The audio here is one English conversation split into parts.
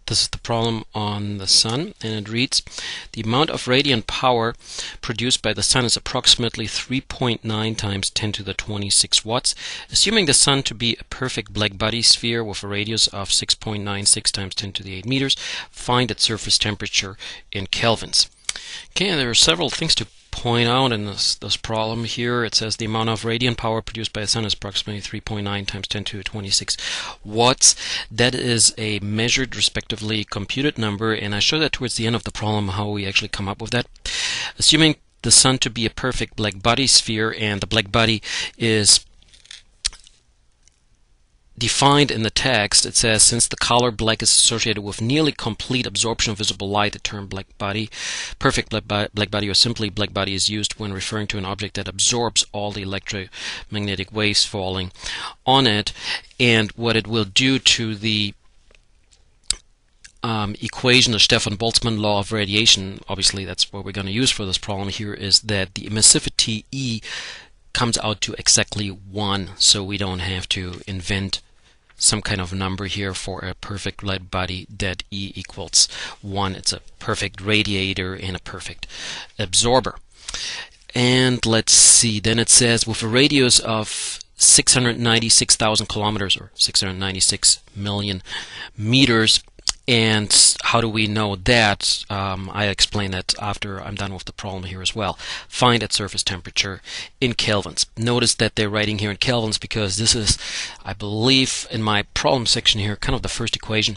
This is the problem on the Sun, and it reads, the amount of radiant power produced by the Sun is approximately 3.9 times 10 to the 26 watts. Assuming the Sun to be a perfect black body sphere with a radius of 6.96 times 10 to the 8 meters, find its surface temperature in kelvins. Okay, and there are several things to point out in this problem here. It says the amount of radiant power produced by the Sun is approximately 3.9 times 10 to the 26 watts. That is a measured, respectively computed number, and I show that towards the end of the problem how we actually come up with that. Assuming the Sun to be a perfect black body sphere, and the black body is defined in the text, it says, since the color black is associated with nearly complete absorption of visible light, the term black body, perfect black body, or simply black body, is used when referring to an object that absorbs all the electromagnetic waves falling on it. And what it will do to the equation, the Stefan-Boltzmann law of radiation, obviously that's what we're going to use for this problem here, is that the emissivity E comes out to exactly 1, so we don't have to invent some kind of number here for a perfect light body that E equals 1. It's a perfect radiator and a perfect absorber. And let's see, then it says with a radius of 696,000 kilometers, or 696 million meters. And how do we know that? I explain that after I'm done with the problem here as well. Find its surface temperature in kelvins. Notice that they're writing here in kelvins because this is, I believe, in my problem section here, kind of the first equation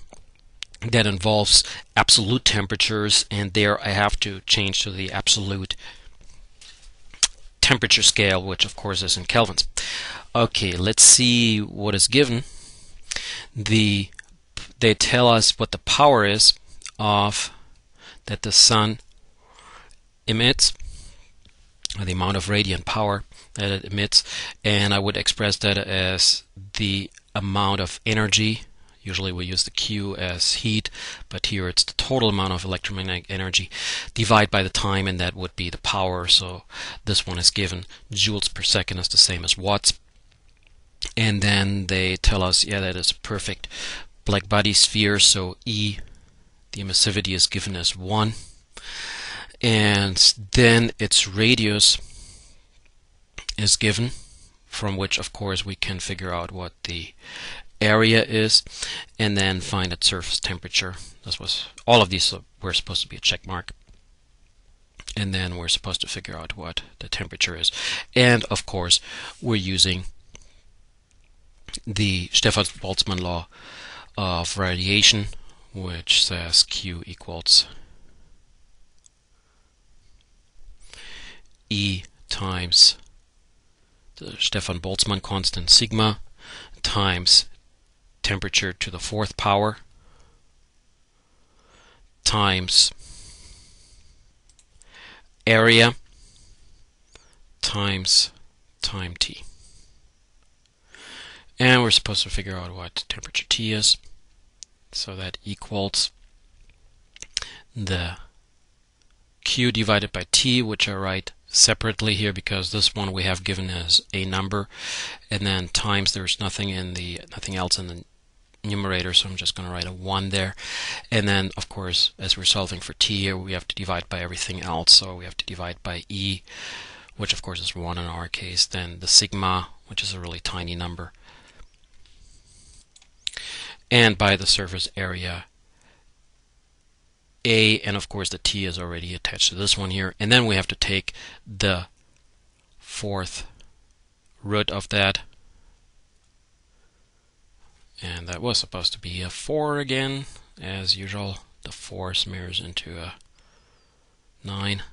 that involves absolute temperatures, and there I have to change to the absolute temperature scale, which of course is in kelvins. Okay, let's see what is given. They tell us what the power is of that the Sun emits, or the amount of radiant power that it emits, and I would express that as the amount of energy. Usually we use the Q as heat, but here it's the total amount of electromagnetic energy divided by the time, and that would be the power. So this one is given joules per second, is the same as watts. And then they tell us, yeah, that is perfect black body sphere, so E, the emissivity, is given as 1, and then its radius is given, from which of course we can figure out what the area is, and then find its surface temperature. This was, all of these were supposed to be a check mark, and then we're supposed to figure out what the temperature is, and of course we're using the Stefan-Boltzmann law of radiation, which says Q equals E times the Stefan-Boltzmann constant sigma times temperature to the 4th power times area times time t. And we're supposed to figure out what temperature T is. So that equals the Q divided by T, which I write separately here because this one we have given as a number, and then times, there's nothing else in the numerator, so I'm just going to write a 1 there. And then of course, as we're solving for T here, we have to divide by everything else, so we have to divide by E, which of course is 1 in our case, then the sigma, which is a really tiny number, and by the surface area A, and of course the T is already attached to this one here, and then we have to take the 4th root of that, and that was supposed to be a 4 again. As usual, the 4 smears into a 9,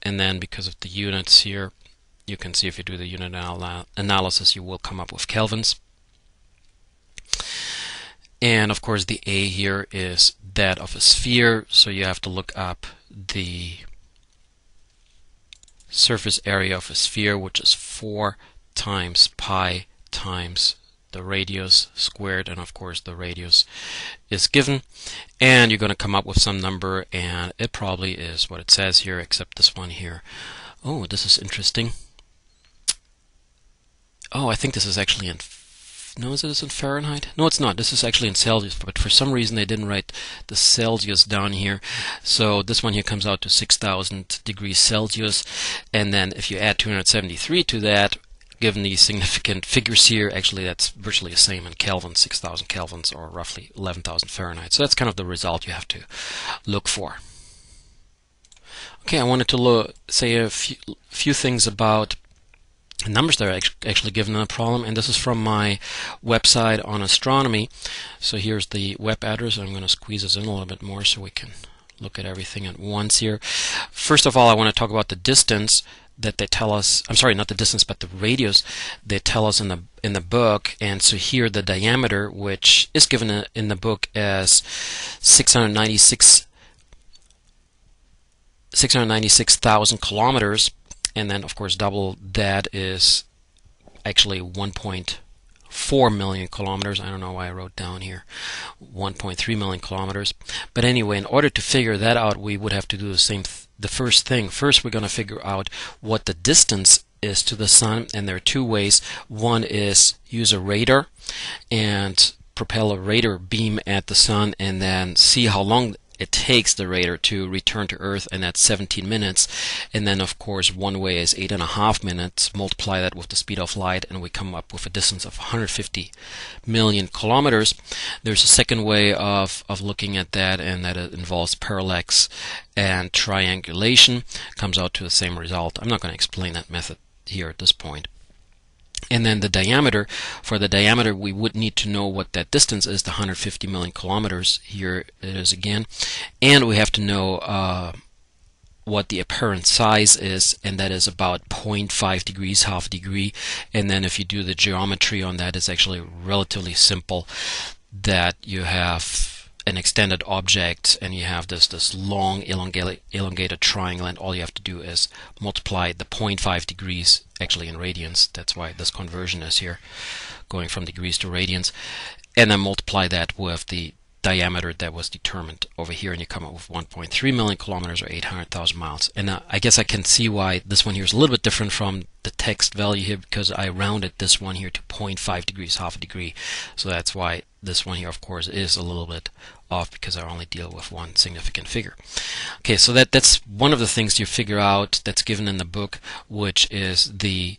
and then because of the units here, you can see if you do the unit analysis, you will come up with kelvins. And of course the A here is that of a sphere, so you have to look up the surface area of a sphere, which is 4 times pi times the radius squared, and of course the radius is given, and you're going to come up with some number, and it probably is what it says here, except this one here. Oh, this is interesting. Oh, I think this is actually in no, is it in Fahrenheit? No, it's not. This is actually in Celsius, but for some reason they didn't write the Celsius down here. So this one here comes out to 6,000 degrees Celsius, and then if you add 273 to that, given the significant figures here, actually that's virtually the same in Kelvin, 6,000 kelvins, or roughly 11,000 Fahrenheit. So that's kind of the result you have to look for. Okay, I wanted to say a few things about numbers that are actually given in the problem, and this is from my website on astronomy. So here's the web address. I'm going to squeeze this in a little bit more so we can look at everything at once here. First of all, I want to talk about the distance that they tell us. I'm sorry, not the distance, but the radius they tell us in the book. And so here the diameter, which is given in the book as 696,000 kilometers, and then of course double that is actually 1.4 million kilometers. I don't know why I wrote down here 1.3 million kilometers, but anyway, in order to figure that out, we would have to do the same the first thing. First, we're going to figure out what the distance is to the sun, and there are two ways. One is use a radar and propel a radar beam at the sun, and then see how long it takes the radar to return to Earth, and that's 17 minutes. And then of course one way is 8.5 minutes. Multiply that with the speed of light and we come up with a distance of 150 million kilometers. There's a second way of looking at that, and that involves parallax and triangulation. Comes out to the same result. I'm not going to explain that method here at this point. And then the diameter, for the diameter we would need to know what that distance is, the 150 million kilometers. Here it is again. And we have to know what the apparent size is, and that is about 0.5 degrees, half a degree. And then if you do the geometry on that, it's actually relatively simple, that you have an extended object and you have this long elongated triangle, and all you have to do is multiply the 0.5 degrees actually in radians. That's why this conversion is here, going from degrees to radians, and then multiply that with the diameter that was determined over here, and you come up with 1.3 million kilometers, or 800,000 miles. And I guess I can see why this one here is a little bit different from the text value here, because I rounded this one here to 0.5 degrees, half a degree. So that's why this one here, of course, is a little bit off, because I only deal with one significant figure. Okay, so that's one of the things you figure out that's given in the book, which is the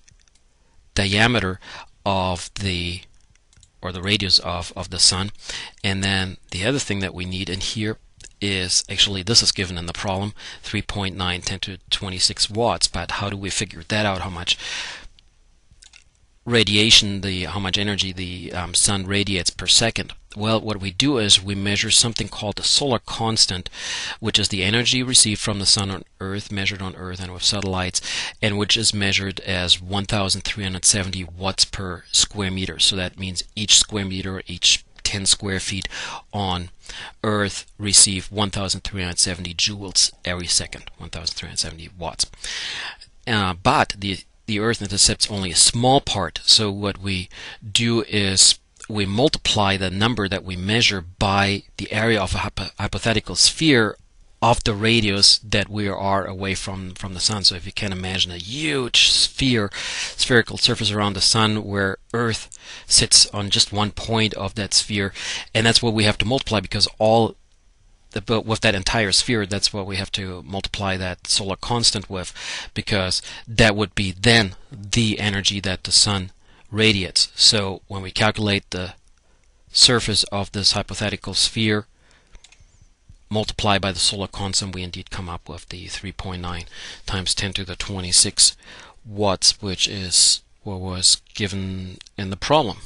diameter of the radius of the sun. And then the other thing that we need in here is, actually this is given in the problem, 3.9 10 to 26 watts. But how do we figure that out? How much radiation, how much energy the sun radiates per second? Well, what we do is we measure something called the solar constant, which is the energy received from the sun on Earth, measured on Earth and with satellites, and which is measured as 1,370 watts per square meter. So that means each square meter, each 10 square feet on Earth receive 1,370 joules every second, 1,370 watts. But the Earth intercepts only a small part. So what we do is we multiply the number that we measure by the area of a hypothetical sphere of the radius that we are away from the sun. So if you can imagine a huge spherical surface around the sun, where Earth sits on just one point of that sphere, and that's what we have to multiply, because with that entire sphere, that's what we have to multiply that solar constant with, because that would be then the energy that the sun radiates. So when we calculate the surface of this hypothetical sphere, multiply by the solar constant, we indeed come up with the 3.9 times 10 to the 26 watts, which is what was given in the problem.